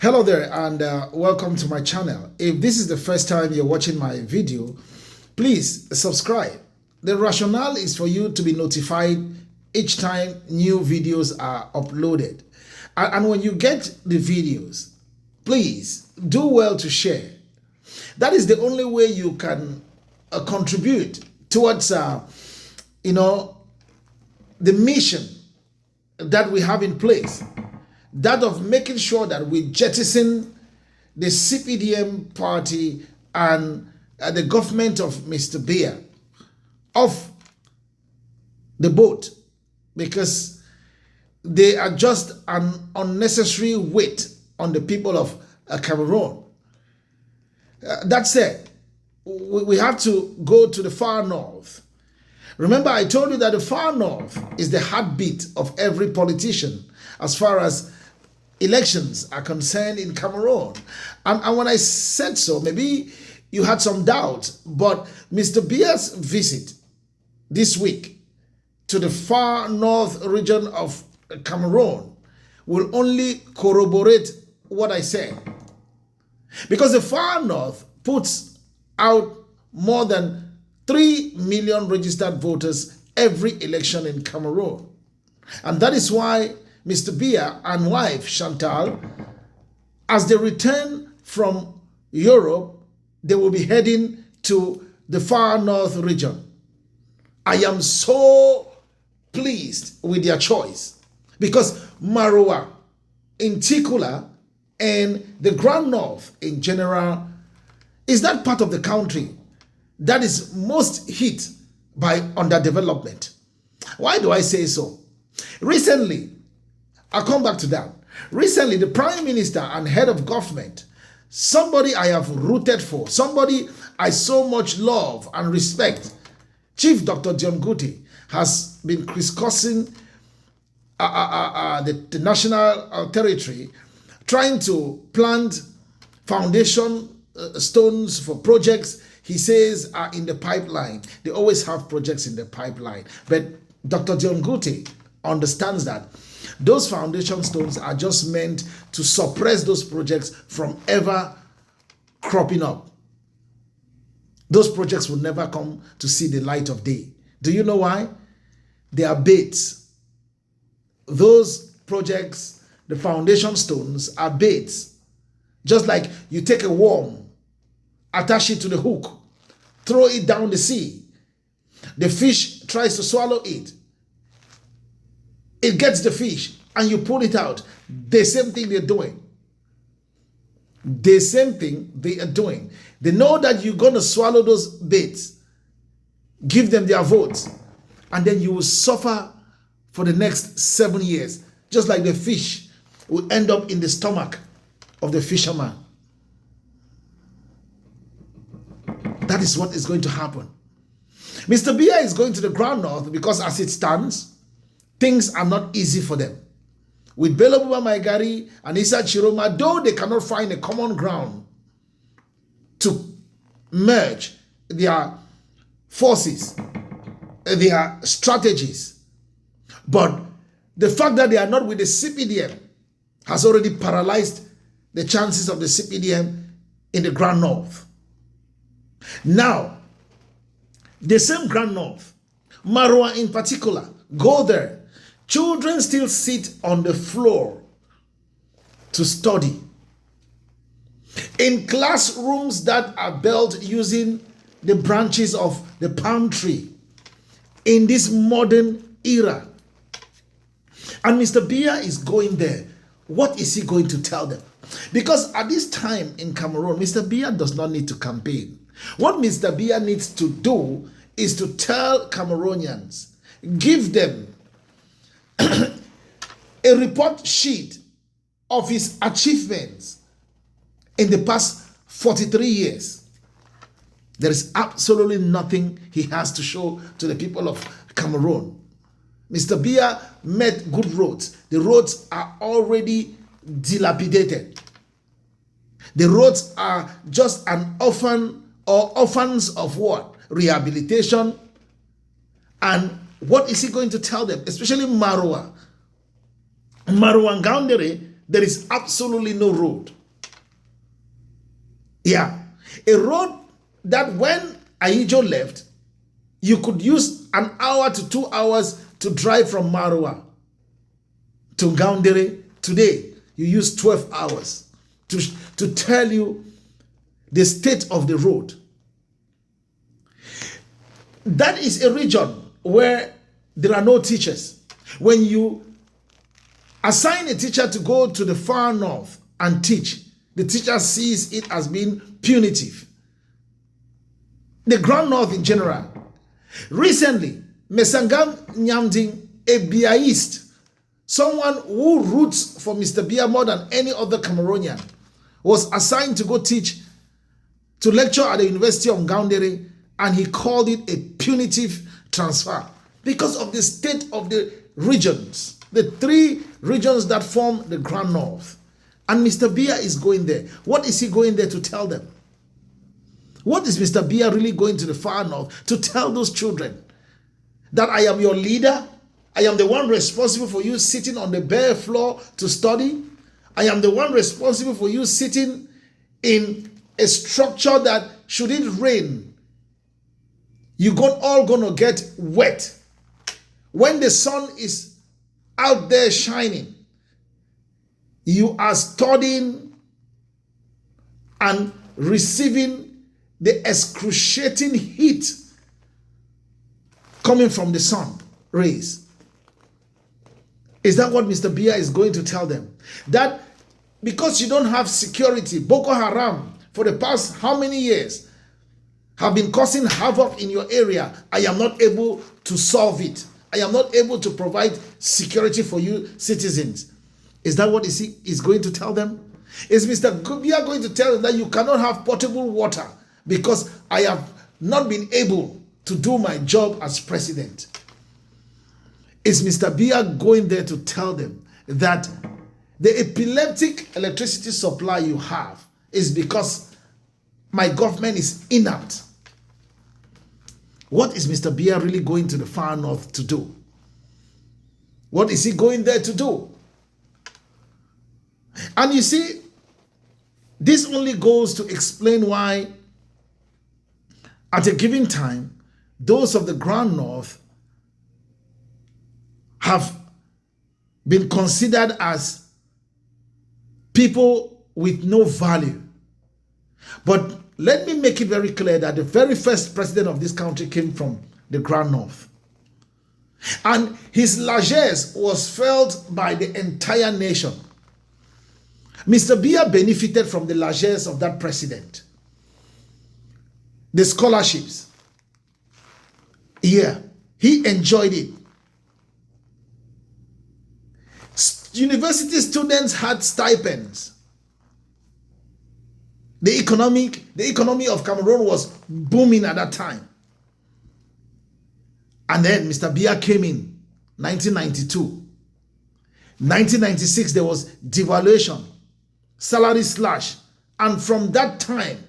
Hello there and welcome to my channel. If this is the first time you're watching my video, please subscribe. The rationale is for you to be notified each time new videos are uploaded. And when you get the videos, please do well to share. That is the only way you can contribute towards, the mission that we have in place. That of making sure that we jettison the CPDM party and the government of Mr. Biya off the boat, because they are just an unnecessary weight on the people of Cameroon. That said, we have to go to the far north. Remember, I told you that the far north is the heartbeat of every politician as far as elections are concerned in Cameroon. And when I said so, maybe you had some doubt, but Mr. Biya's visit this week to the far north region of Cameroon will only corroborate what I said. Because the far north puts out more than 3 million registered voters every election in Cameroon. And that is why Mr. Biya and wife Chantal, as they return from Europe, they will be heading to the far north region. I am so pleased with their choice because Maroua in particular and the Grand North in general is that part of the country that is most hit by underdevelopment. Why do I say so? Recently, I'll come back to that. Recently, the Prime Minister and head of government, somebody I have rooted for, somebody I so much love and respect, Chief Dr. John Guti, has been crisscrossing the national territory, trying to plant foundation stones for projects he says are in the pipeline. They always have projects in the pipeline. But Dr. John Guti understands that those foundation stones are just meant to suppress those projects from ever cropping up. Those projects will never come to see the light of day. Do you know why? They are baits. Those projects, the foundation stones, are baits. Just like you take a worm, attach it to the hook, throw it down the sea. The fish tries to swallow it. It gets the fish and you pull it out. The same thing they're doing. The same thing they are doing. They know that you're going to swallow those baits. Give them their votes. And then you will suffer for the next 7 years. Just like the fish will end up in the stomach of the fisherman. That is what is going to happen. Mr. Biya is going to the Grand North because as it stands, things are not easy for them. With Bello Buba Maigari and Issa Chiroma, though they cannot find a common ground to merge their forces, their strategies. But the fact that they are not with the CPDM has already paralyzed the chances of the CPDM in the Grand North. Now, the same Grand North, Maroua in particular, go there. Children still sit on the floor to study. In classrooms that are built using the branches of the palm tree in this modern era. And Mr. Biya is going there. What is he going to tell them? Because at this time in Cameroon, Mr. Biya does not need to campaign. What Mr. Biya needs to do is to tell Cameroonians, give them a report sheet of his achievements in the past 43 years. There is absolutely nothing he has to show to the people of Cameroon. Mr. Biya made good roads. The roads are already dilapidated. The roads are just an orphan or orphans of what? Rehabilitation. And what is he going to tell them? Especially Maroua. Maroua and Gaundere, There is absolutely no road. Yeah. A road that when Ahijo left, you could use an hour to 2 hours to drive from Maroua to Ngaoundéré. Today, you use 12 hours to tell you the state of the road. That is a region where there are no teachers. When you assign a teacher to go to the far north and teach, the teacher sees it as being punitive. The Grand North in general. Recently, Mesangam Nyamding, a Biyaist, someone who roots for Mr. Biya more than any other Cameroonian, was assigned to go teach, to lecture at the University of Ngaoundéré, and he called it a punitive transfer because of the state of the regions, the 3 regions that form the Grand North. And Mr. Biya is going there. What is he going there to tell them? What is Mr. Biya really going to the far north to tell those children? That I am your leader? I am the one responsible for you sitting on the bare floor to study? I am the one responsible for you sitting in a structure that should it rain, you're all going to get wet. When the sun is out there shining, you are studying and receiving the excruciating heat coming from the sun rays. Is that what Mr. Biya is going to tell them? That because you don't have security, Boko Haram, for the past how many years, have been causing havoc in your area, I am not able to solve it. I am not able to provide security for you citizens. Is that what he is going to tell them? Is Mr. Biya going to tell them that you cannot have potable water because I have not been able to do my job as president? Is Mr. Biya going there to tell them that the epileptic electricity supply you have is because my government is inept? What is Mr. Biya really going to the far north to do? What is he going there to do? And you see, this only goes to explain why at a given time, those of the Grand North have been considered as people with no value. But let me make it very clear that the very first president of this country came from the Grand North. And his largesse was felt by the entire nation. Mr. Biya benefited from the largesse of that president. The scholarships. Yeah, he enjoyed it. University students had stipends. The economy of Cameroon was booming at that time. And then Mr. Biya came in 1992. 1996, there was devaluation, salary slash. And from that time,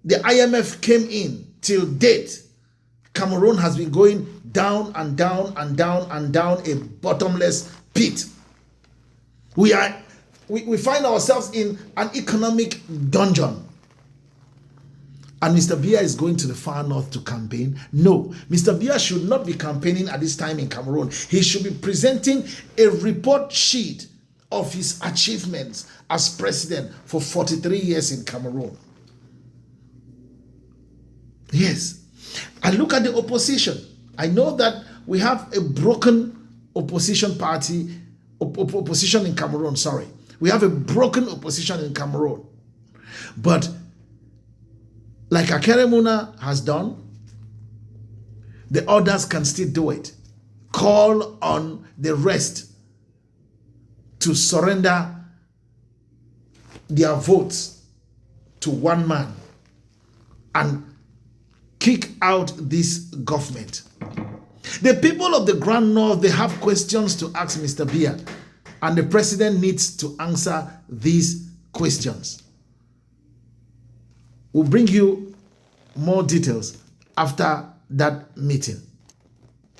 the IMF came in till date. Cameroon has been going down and down and down and down a bottomless pit. We find ourselves in an economic dungeon. And Mr. Biya is going to the far north to campaign? No, Mr. Biya should not be campaigning at this time in Cameroon. He should be presenting a report sheet of his achievements as president for 43 years in Cameroon. Yes. And look at the opposition. I know that we have a broken opposition party, opposition in Cameroon, sorry. We have a broken opposition in Cameroon. But like Akeremuna has done, the others can still do it. Call on the rest to surrender their votes to one man and kick out this government. The people of the Grand North, they have questions to ask Mr. Biya, and the president needs to answer these questions. We'll bring you more details after that meeting.